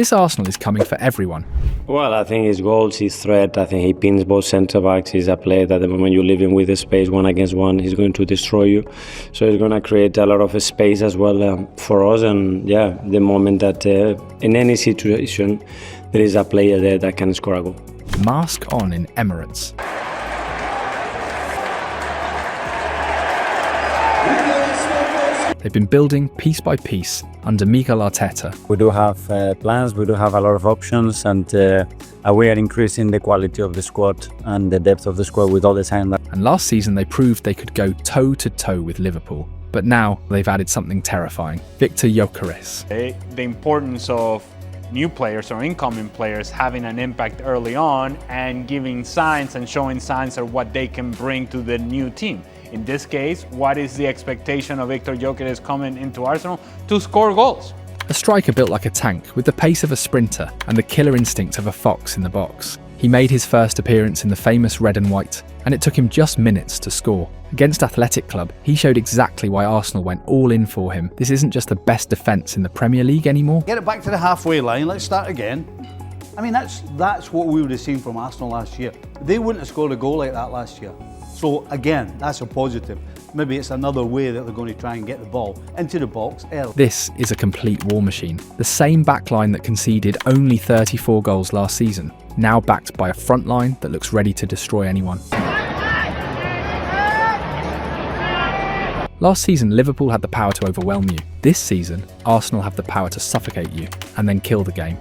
This Arsenal is coming for everyone. Well, I think his goals, his threat, I think he pins both centre-backs. He's a player that the moment you're living with the space 1 against 1, he's going to destroy you. So he's going to create a lot of space as well for us. And yeah, the moment that in any situation, there is a player there that can score a goal. Mask on in Emirates. They've been building piece by piece under Mikel Arteta. We do have plans, we do have a lot of options, and we are increasing the quality of the squad and the depth of the squad with all the time. And last season they proved they could go toe-to-toe with Liverpool. But now they've added something terrifying. Victor Gyokeres. The importance of new players or incoming players having an impact early on and giving signs and showing signs of what they can bring to the new team. In this case, what is the expectation of Victor Gyokeres coming into Arsenal? To score goals. A striker built like a tank, with the pace of a sprinter and the killer instinct of a fox in the box. He made his first appearance in the famous red and white, and it took him just minutes to score. Against Athletic Club, he showed exactly why Arsenal went all in for him. This isn't just the best defence in the Premier League anymore. Get it back to the halfway line, let's start again. I mean, that's what we would have seen from Arsenal last year. They wouldn't have scored a goal like that last year. So again, that's a positive. Maybe it's another way that they're going to try and get the ball into the box early. This is a complete war machine. The same backline that conceded only 34 goals last season, now backed by a front line that looks ready to destroy anyone. Last season, Liverpool had the power to overwhelm you. This season, Arsenal have the power to suffocate you and then kill the game.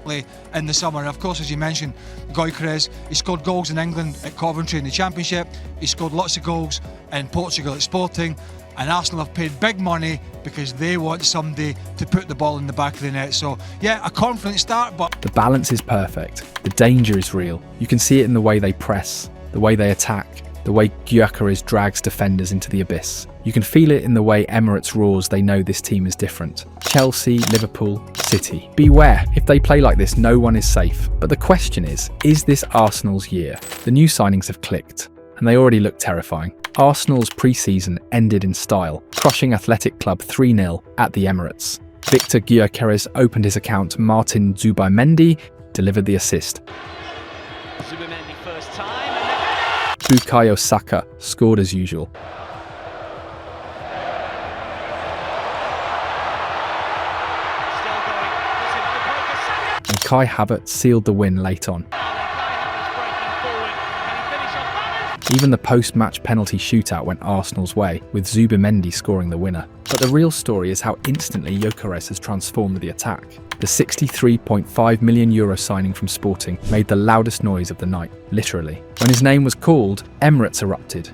In the summer, of course, as you mentioned, Gyokeres, he scored goals in England at Coventry in the Championship. He scored lots of goals in Portugal at Sporting. And Arsenal have paid big money because they want somebody to put the ball in the back of the net. So, yeah, a confident start, but... The balance is perfect. The danger is real. You can see it in the way they press, the way they attack, the way Gyokeres drags defenders into the abyss. You can feel it in the way Emirates roars they know this team is different. Chelsea, Liverpool, City. Beware, if they play like this, no one is safe. But the question is this Arsenal's year? The new signings have clicked, and they already look terrifying. Arsenal's pre-season ended in style, crushing Athletic Club 3-0 at the Emirates. Victor Gyokeres opened his account, Martin Zubimendi delivered the assist. Zubimendi first time. Bukayo Saka scored as usual. And Kai Havertz sealed the win late on. Even the post-match penalty shootout went Arsenal's way, with Zubimendi scoring the winner. But the real story is how instantly Gyokeres has transformed the attack. The €63.5 million signing from Sporting made the loudest noise of the night, literally. When his name was called, Emirates erupted.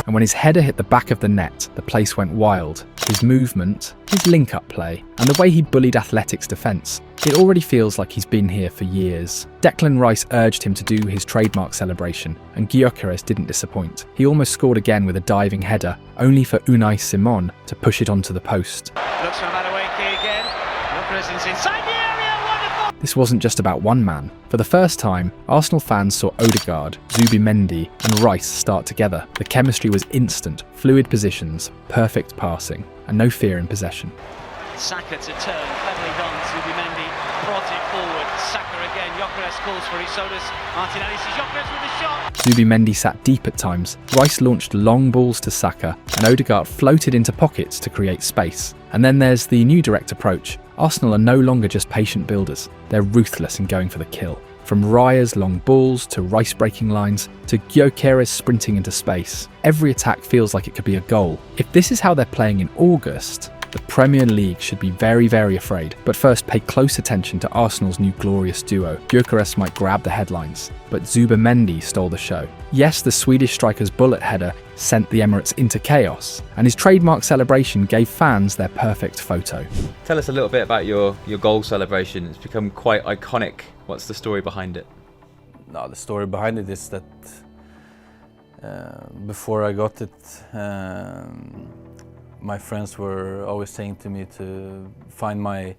And when his header hit the back of the net, the place went wild. His movement, his link-up play, and the way he bullied Athletic's defence. It already feels like he's been here for years. Declan Rice urged him to do his trademark celebration, and Gyokeres didn't disappoint. He almost scored again with a diving header, only for Unai Simon to push it onto the post. Looks for Madueke again. Gyokeres inside the area. Wonderful. This wasn't just about one man. For the first time, Arsenal fans saw Odegaard, Zubimendi and Rice start together. The chemistry was instant, fluid positions, perfect passing, and no fear in possession. Saka to turn, cleverly done. Zubimendi brought it forward. Saka again. Gyokeres calls for Isodas. Martinelli sees Gyokeres with a shot. Zubimendi sat deep at times. Rice launched long balls to Saka, and Odegaard floated into pockets to create space. And then there's the new direct approach. Arsenal are no longer just patient builders. They're ruthless in going for the kill. From Raya's long balls to Rice breaking lines to Gyokeres sprinting into space, every attack feels like it could be a goal. If this is how they're playing in August, the Premier League should be very, very afraid. But first, pay close attention to Arsenal's new glorious duo. Gyokeres might grab the headlines, but Zubimendi stole the show. Yes, the Swedish striker's bullet header sent the Emirates into chaos, and his trademark celebration gave fans their perfect photo. Tell us a little bit about your goal celebration. It's become quite iconic. What's the story behind it? No, the story behind it is that before I got it, my friends were always saying to me to find my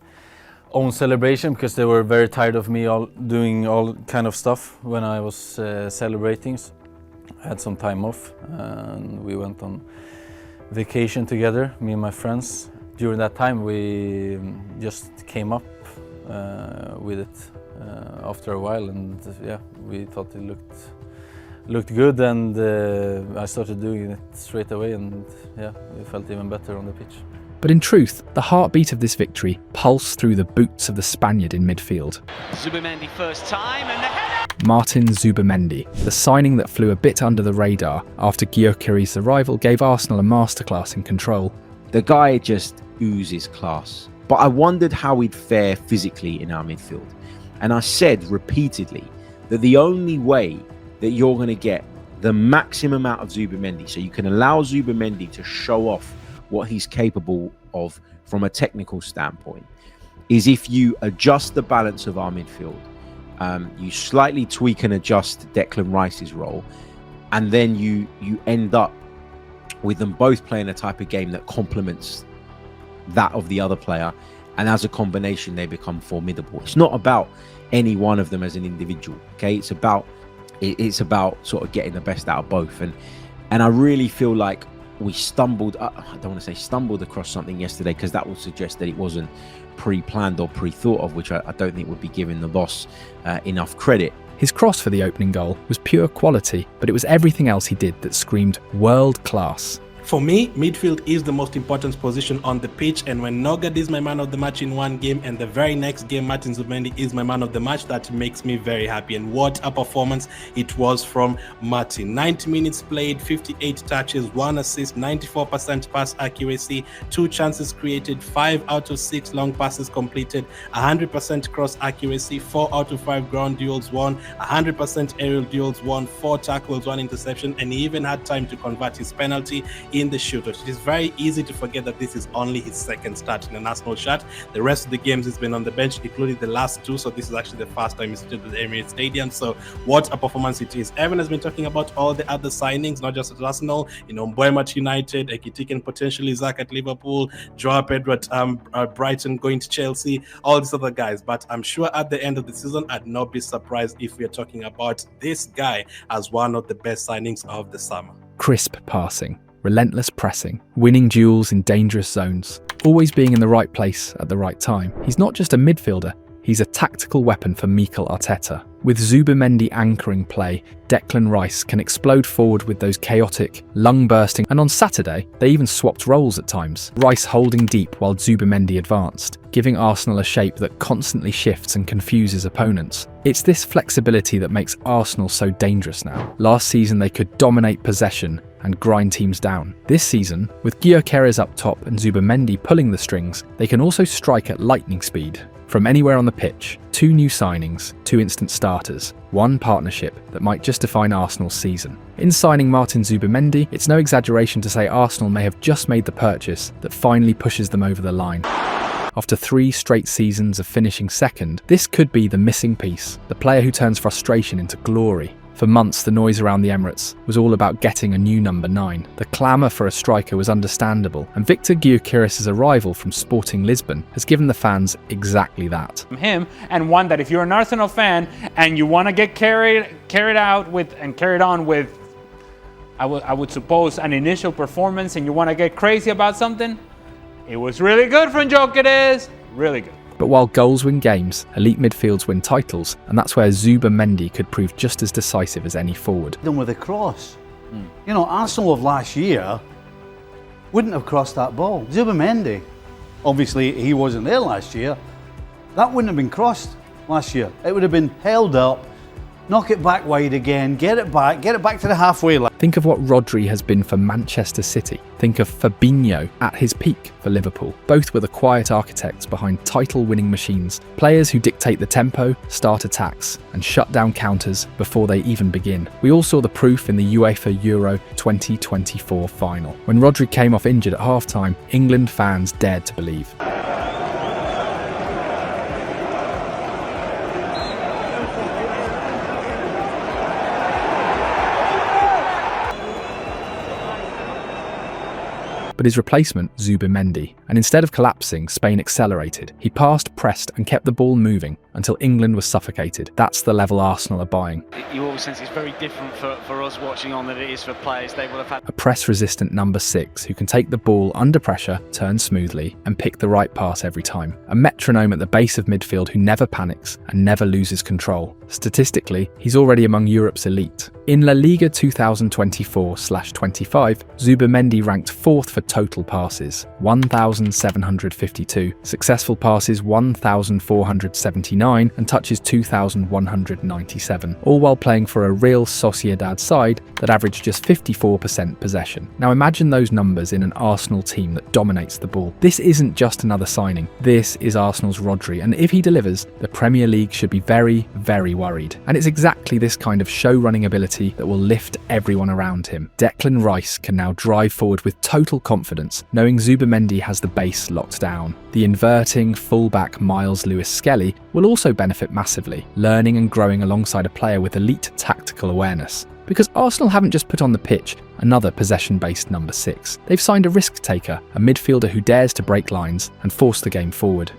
own celebration because they were very tired of me doing all kind of stuff when I was celebrating. I had some time off and we went on vacation together, me and my friends. During that time, we just came up with it after a while, and yeah, we thought it looked good, and I started doing it straight away, and yeah, it felt even better on the pitch. But in truth, the heartbeat of this victory pulsed through the boots of the Spaniard in midfield. Zubimendi first time and the header! Martin Zubimendi, the signing that flew a bit under the radar after Gyokeres' arrival, gave Arsenal a masterclass in control. The guy just oozes class. But I wondered how he'd fare physically in our midfield. And I said repeatedly that the only way that you're going to get the maximum out of Zubimendi, so you can allow Zubimendi to show off what he's capable of from a technical standpoint, is if you adjust the balance of our midfield. You slightly tweak and adjust Declan Rice's role, and then you end up with them both playing a type of game that complements that of the other player, and as a combination they become formidable. It's not about any one of them as an individual, okay? It's about sort of getting the best out of both, and I really feel like we stumbled, I don't want to say stumbled across something yesterday, because that would suggest that it wasn't pre-planned or pre-thought of, which I don't think would be giving the boss enough credit. His cross for the opening goal was pure quality, but it was everything else he did that screamed world class. For me, midfield is the most important position on the pitch, and when Nogard is my man of the match in one game and the very next game Martin Zubimendi is my man of the match, that makes me very happy. And what a performance it was from Martin. 90 minutes played, 58 touches, 1 assist, 94% pass accuracy, 2 chances created, 5 out of 6 long passes completed, 100% cross accuracy, 4 out of 5 ground duels won, 100% aerial duels won, 4 tackles, 1 interception, and he even had time to convert his penalty in the shootout. It is very easy to forget that this is only his second start in a national shirt. The rest of the games he's been on the bench, including the last 2, so this is actually the first time he's stood at the Emirates Stadium. So what a performance it is. Evan has been talking about all the other signings, not just at Arsenal, Mbeumo at United, Ekitike potentially Saka at Liverpool, Joao Pedro at Brighton going to Chelsea, all these other guys. But I'm sure at the end of the season, I'd not be surprised if we're talking about this guy as one of the best signings of the summer. Crisp passing, relentless pressing, winning duels in dangerous zones, always being in the right place at the right time. He's not just a midfielder, he's a tactical weapon for Mikel Arteta. With Zubimendi anchoring play, Declan Rice can explode forward with those chaotic, lung-bursting, and on Saturday, they even swapped roles at times, Rice holding deep while Zubimendi advanced, giving Arsenal a shape that constantly shifts and confuses opponents. It's this flexibility that makes Arsenal so dangerous now. Last season they could dominate possession and grind teams down. This season, with Gyokeres up top and Zubimendi pulling the strings, they can also strike at lightning speed. From anywhere on the pitch, 2 new signings, 2 instant starters, 1 partnership that might just define Arsenal's season. In signing Martin Zubimendi, it's no exaggeration to say Arsenal may have just made the purchase that finally pushes them over the line. After 3 straight seasons of finishing second, this could be the missing piece, the player who turns frustration into glory. For months, the noise around the Emirates was all about getting a new number 9. The clamour for a striker was understandable, and Victor Gyokeres' arrival from Sporting Lisbon has given the fans exactly that. Him, and one that if you're an Arsenal fan and you want to get carried on with, I would suppose, an initial performance, and you want to get crazy about something, it was really good from Gyokeres, really good. But while goals win games, elite midfields win titles, and that's where Zubimendi could prove just as decisive as any forward. Then with a cross. Arsenal of last year wouldn't have crossed that ball. Zubimendi, obviously he wasn't there last year, that wouldn't have been crossed last year. It would have been held up, knock it back wide again, get it back to the halfway line. Think of what Rodri has been for Manchester City. Think of Fabinho at his peak for Liverpool. Both were the quiet architects behind title-winning machines, players who dictate the tempo, start attacks, and shut down counters before they even begin. We all saw the proof in the UEFA Euro 2024 final. When Rodri came off injured at half-time, England fans dared to believe. But his replacement, Zubimendi, and instead of collapsing, Spain accelerated. He passed, pressed, and kept the ball moving, until England was suffocated. That's the level Arsenal are buying. You always sense it's very different for us watching on than it is for players. They will have had A press-resistant number 6 who can take the ball under pressure, turn smoothly, and pick the right pass every time. A metronome at the base of midfield who never panics and never loses control. Statistically, he's already among Europe's elite. In La Liga 2024/25, Zubimendi ranked 4th for total passes, 1,752, successful passes 1,479, and touches 2,197, all while playing for a Real Sociedad side that averaged just 54% possession. Now imagine those numbers in an Arsenal team that dominates the ball. This isn't just another signing. This is Arsenal's Rodri, and if he delivers, the Premier League should be very, very worried. And it's exactly this kind of show-running ability that will lift everyone around him. Declan Rice can now drive forward with total confidence, knowing Zubimendi has the base locked down. The inverting fullback Miles Lewis-Skelly will also benefit massively, learning and growing alongside a player with elite tactical awareness. Because Arsenal haven't just put on the pitch another possession-based number 6. They've signed a risk-taker, a midfielder who dares to break lines and force the game forward.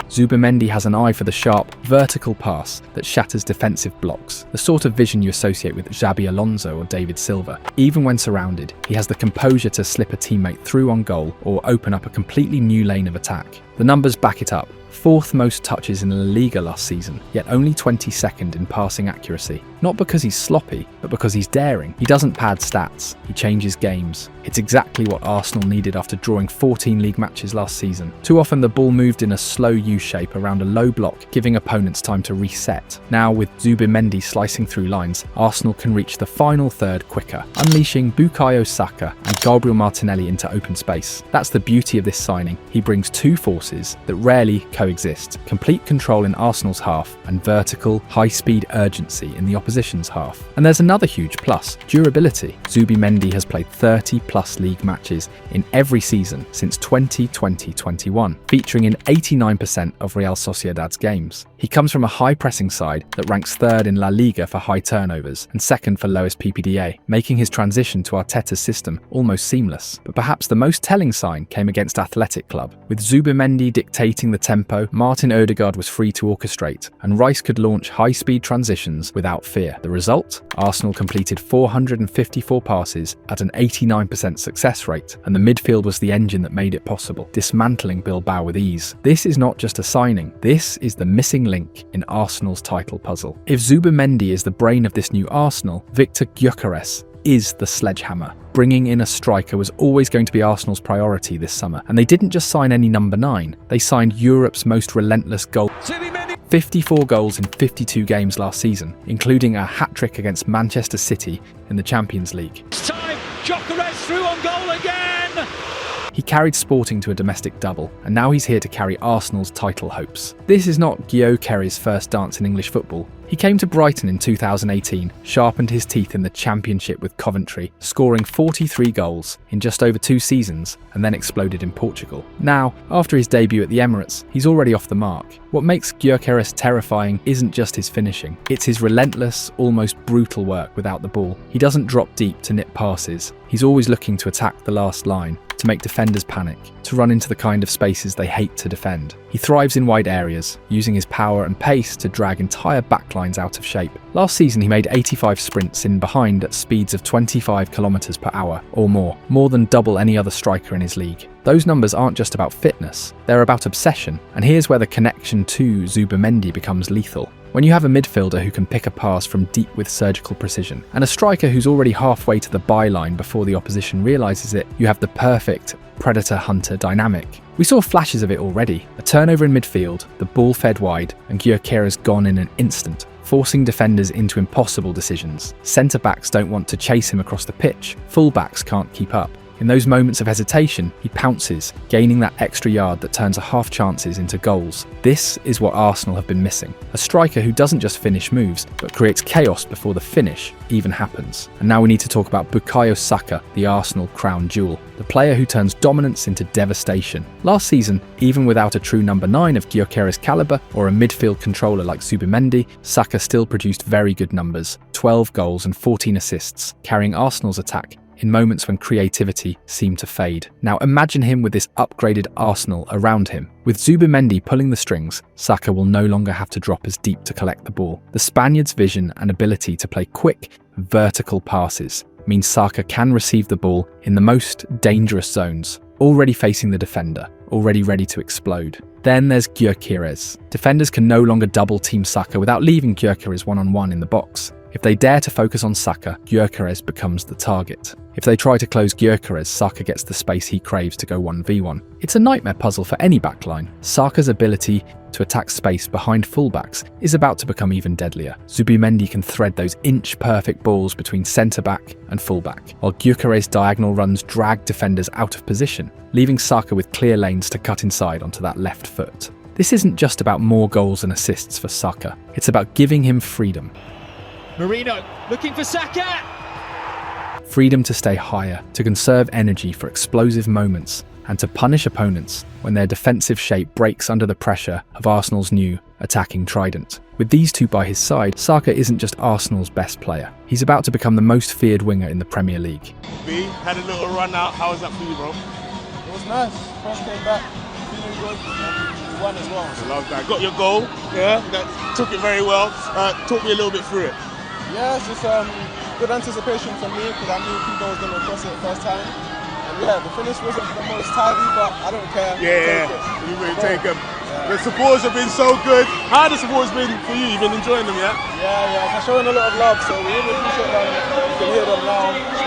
Zubimendi has an eye for the sharp, vertical pass that shatters defensive blocks, the sort of vision you associate with Xabi Alonso or David Silva. Even when surrounded, he has the composure to slip a teammate through on goal or open up a completely new lane of attack. The numbers back it up. 4th most touches in La Liga last season, yet only 22nd in passing accuracy. Not because he's sloppy, but because he's daring. He doesn't pad stats, he changes games. It's exactly what Arsenal needed after drawing 14 league matches last season. Too often the ball moved in a slow U-shape around a low block, giving opponents time to reset. Now with Zubimendi slicing through lines, Arsenal can reach the final third quicker, unleashing Bukayo Saka and Gabriel Martinelli into open space. That's the beauty of this signing. He brings two forces that rarely coexist: complete control in Arsenal's half and vertical, high-speed urgency in the opposition's half. And there's another huge plus: durability. Zubimendi has played 30+ league matches in every season since 2020-21, featuring in 89% of Real Sociedad's games. He comes from a high-pressing side that ranks 3rd in La Liga for high turnovers and 2nd for lowest PPDA, making his transition to Arteta's system almost seamless. But perhaps the most telling sign came against Athletic Club. With Zubimendi dictating the tempo, Martin Odegaard was free to orchestrate, and Rice could launch high-speed transitions without fear. The result? Arsenal completed 454 passes at an 89% success rate, and the midfield was the engine that made it possible, dismantling Bilbao with ease. This is not just a signing, this is the missing link in Arsenal's title puzzle. If Zubimendi is the brain of this new Arsenal, Victor Gyokeres is the sledgehammer. Bringing in a striker was always going to be Arsenal's priority this summer, and they didn't just sign any number 9, they signed Europe's most relentless goal. 54 goals in 52 games last season, including a hat-trick against Manchester City in the Champions League. It's time. Gyokeres through on goal again. He carried Sporting to a domestic double, and now he's here to carry Arsenal's title hopes. This is not Gyokeres' first dance in English football. He came to Brighton in 2018, sharpened his teeth in the Championship with Coventry, scoring 43 goals in just over 2 seasons, and then exploded in Portugal. Now, after his debut at the Emirates, he's already off the mark. What makes Gyokeres terrifying isn't just his finishing, it's his relentless, almost brutal work without the ball. He doesn't drop deep to nip passes. He's always looking to attack the last line, to make defenders panic, to run into the kind of spaces they hate to defend. He thrives in wide areas, using his power and pace to drag entire backlines out of shape. Last season he made 85 sprints in behind at speeds of 25 km/h or more than double any other striker in his league. Those numbers aren't just about fitness, they're about obsession, and here's where the connection to Zubimendi becomes lethal. When you have a midfielder who can pick a pass from deep with surgical precision, and a striker who's already halfway to the byline before the opposition realises it, you have the perfect predator-hunter dynamic. We saw flashes of it already. A turnover in midfield, the ball fed wide, and Gyokeres gone in an instant, forcing defenders into impossible decisions. Centre-backs don't want to chase him across the pitch, full-backs can't keep up. In those moments of hesitation, he pounces, gaining that extra yard that turns a half chances into goals. This is what Arsenal have been missing. A striker who doesn't just finish moves, but creates chaos before the finish even happens. And now we need to talk about Bukayo Saka, the Arsenal crown jewel, the player who turns dominance into devastation. Last season, even without a true number 9 of Gyokeres' calibre or a midfield controller like Zubimendi, Saka still produced very good numbers: 12 goals and 14 assists, carrying Arsenal's attack in moments when creativity seemed to fade. Now imagine him with this upgraded arsenal around him. With Zubimendi pulling the strings, Saka will no longer have to drop as deep to collect the ball. The Spaniard's vision and ability to play quick, vertical passes means Saka can receive the ball in the most dangerous zones, already facing the defender, already ready to explode. Then there's Gyokeres. Defenders can no longer double team Saka without leaving Gyokeres one-on-one in the box. If they dare to focus on Saka, Gyokeres becomes the target. If they try to close Gyokeres, Saka gets the space he craves to go 1v1. It's a nightmare puzzle for any backline. Saka's ability to attack space behind fullbacks is about to become even deadlier. Zubimendi can thread those inch-perfect balls between centre-back and fullback, while Gyokeres' diagonal runs drag defenders out of position, leaving Saka with clear lanes to cut inside onto that left foot. This isn't just about more goals and assists for Saka, it's about giving him freedom. Marino looking for Saka! Freedom to stay higher, to conserve energy for explosive moments, and to punish opponents when their defensive shape breaks under the pressure of Arsenal's new attacking trident. With these two by his side, Saka isn't just Arsenal's best player. He's about to become the most feared winger in the Premier League. B, had a little run out. How was that for you, bro? It was nice. First came back, feeling good, and won as well. I love that. Got your goal, yeah, that took it very well. Talk me a little bit through it. Yeah, it's just good anticipation for me because I knew Kubo was going to cross it first time. And yeah, the finish wasn't the most tidy, but I don't care. Yeah, you really take them. The supporters have been so good. How have the supporters been for you? You've been enjoying them, yeah? Yeah, they're showing a lot of love, so we really appreciate them. You can hear them now. So,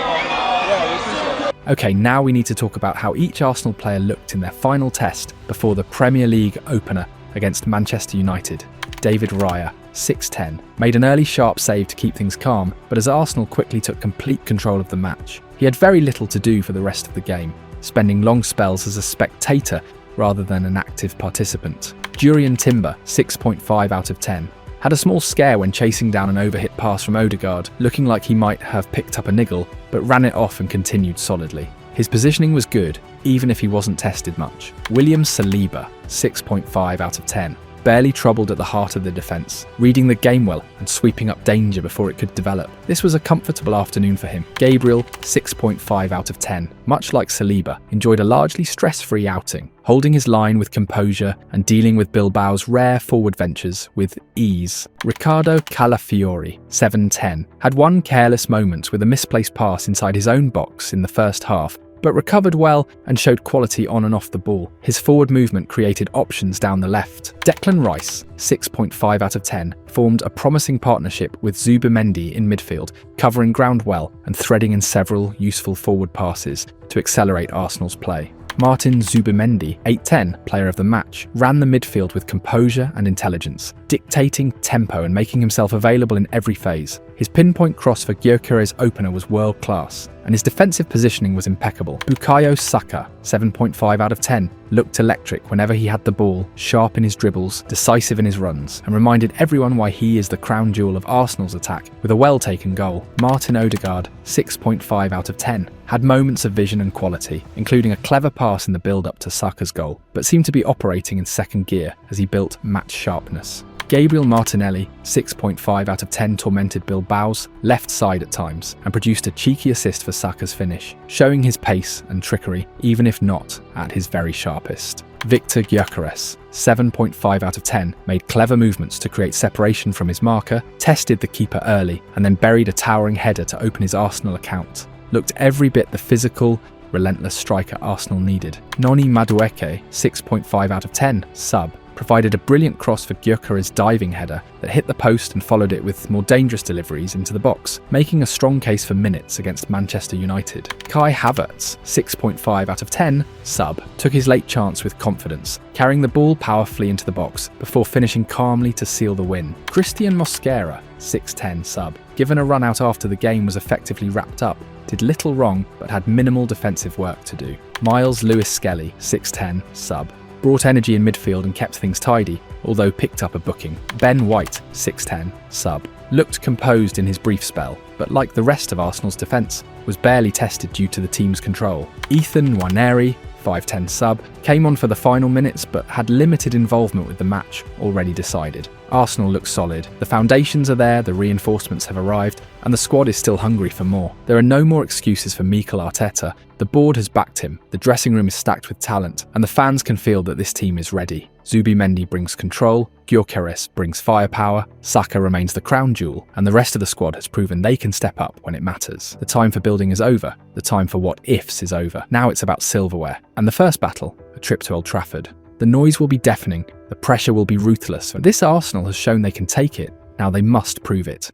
yeah, we appreciate it. Okay, now we need to talk about how each Arsenal player looked in their final test before the Premier League opener against Manchester United. David Raya, 6'10", made an early sharp save to keep things calm, but as Arsenal quickly took complete control of the match, he had very little to do for the rest of the game, spending long spells as a spectator rather than an active participant. Jurrien Timber, 6.5 out of 10, had a small scare when chasing down an overhit pass from Odegaard, looking like he might have picked up a niggle, but ran it off and continued solidly. His positioning was good, even if he wasn't tested much. William Saliba, 6.5 out of 10, barely troubled at the heart of the defence, reading the game well and sweeping up danger before it could develop. This was a comfortable afternoon for him. Gabriel, 6.5 out of 10, much like Saliba, enjoyed a largely stress-free outing, holding his line with composure and dealing with Bilbao's rare forward ventures with ease. Ricardo Calafiori, 7'10", had one careless moment with a misplaced pass inside his own box in the first half, but recovered well and showed quality on and off the ball. His forward movement created options down the left. Declan Rice, 6.5 out of 10, formed a promising partnership with Zubimendi in midfield, covering ground well and threading in several useful forward passes to accelerate Arsenal's play. Martin Zubimendi, 8'10", player of the match, ran the midfield with composure and intelligence, dictating tempo and making himself available in every phase. His pinpoint cross for Gyokeres' opener was world-class, and his defensive positioning was impeccable. Bukayo Saka, 7.5 out of 10, looked electric whenever he had the ball, sharp in his dribbles, decisive in his runs, and reminded everyone why he is the crown jewel of Arsenal's attack with a well-taken goal. Martin Odegaard, 6.5 out of 10, had moments of vision and quality, including a clever pass in the build-up to Saka's goal, but seemed to be operating in second gear as he built match sharpness. Gabriel Martinelli, 6.5 out of 10, tormented Bilbao's left side at times and produced a cheeky assist for Saka's finish, showing his pace and trickery, even if not at his very sharpest. Victor Gyokeres, 7.5 out of 10, made clever movements to create separation from his marker, tested the keeper early, and then buried a towering header to open his Arsenal account. Looked every bit the physical, relentless striker Arsenal needed. Noni Madueke, 6.5 out of 10, sub, provided a brilliant cross for Gyokeres' diving header that hit the post and followed it with more dangerous deliveries into the box, making a strong case for minutes against Manchester United. Kai Havertz, 6.5 out of 10, sub, took his late chance with confidence, carrying the ball powerfully into the box before finishing calmly to seal the win. Christian Mosquera, 6'10", sub, given a run out after the game was effectively wrapped up, did little wrong but had minimal defensive work to do. Miles Lewis-Skelly, 6'10", sub, brought energy in midfield and kept things tidy, although picked up a booking. Ben White, 6'10", sub, looked composed in his brief spell, but like the rest of Arsenal's defence, was barely tested due to the team's control. Ethan Nwaneri, 5'10", sub, came on for the final minutes but had limited involvement with the match already decided. Arsenal looks solid, the foundations are there, the reinforcements have arrived, and the squad is still hungry for more. There are no more excuses for Mikel Arteta. The board has backed him, the dressing room is stacked with talent, and the fans can feel that this team is ready. Zubimendi brings control, Gyokeres brings firepower, Saka remains the crown jewel, and the rest of the squad has proven they can step up when it matters. The time for building is over, the time for what ifs is over. Now it's about silverware. And the first battle, a trip to Old Trafford. The noise will be deafening, the pressure will be ruthless, and this Arsenal has shown they can take it. Now they must prove it.